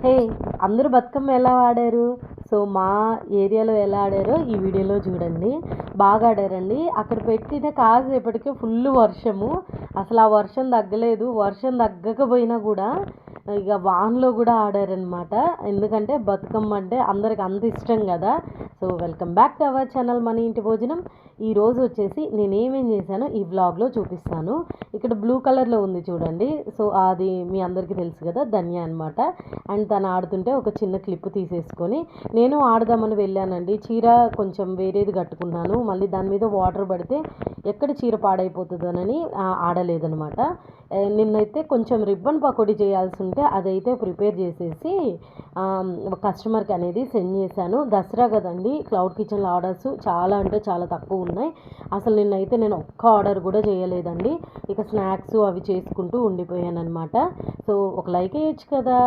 హే! అందరూ బతుకమ్మ ఎలా ఆడారు? సో, మా ఏరియాలో ఎలా ఆడారో ఈ వీడియోలో చూడండి. బాగా ఆడారండి. అక్కడ పెట్టిన కాసేపటికే ఫుల్లు వర్షము. అసలు ఆ వర్షం తగ్గలేదు. వర్షం తగ్గకపోయినా కూడా ఇక వానలో కూడా ఆడారనమాట. ఎందుకంటే బతుకమ్మ అంటే అందరికి అంత ఇష్టం కదా! So, welcome back to our channel మన ఇంటి భోజనం. ఈరోజు వచ్చేసి నేనేమేం చేశానో ఈ వ్లాగ్లో చూపిస్తాను. ఇక్కడ బ్లూ కలర్లో ఉంది చూడండి. సో, అది మీ అందరికీ తెలుసు కదా, ధన్య అనమాట. అండ్ తను ఆడుతుంటే ఒక చిన్న క్లిప్ తీసేసుకొని నేను ఆడదామని వెళ్ళానండి. చీర కొంచెం వేరేది కట్టుకున్నాను. మళ్ళీ దాని మీద వాటర్ పడితే ఎక్కడ చీర పాడైపోతుందోనని ఆడలేదనమాట. నిన్నైతే కొంచెం రిబ్బన్ పకోడీ చేయాల్సి ఉంటే అదైతే ప్రిపేర్ చేసేసి కస్టమర్కి అనేది సెండ్ చేశాను. దసరా కదండి, క్లౌడ్ కిచెన్లో ఆర్డర్స్ చాలా అంటే చాలా తక్కువ ఉన్నాయి. అసలు నిన్నైతే నేను ఒక్క ఆర్డర్ కూడా చేయలేదండి. ఇక స్నాక్స్ అవి చేసుకుంటూ ఉండిపోయాను అనమాట. సో, ఒక లైక్ వేయచ్చు కదా.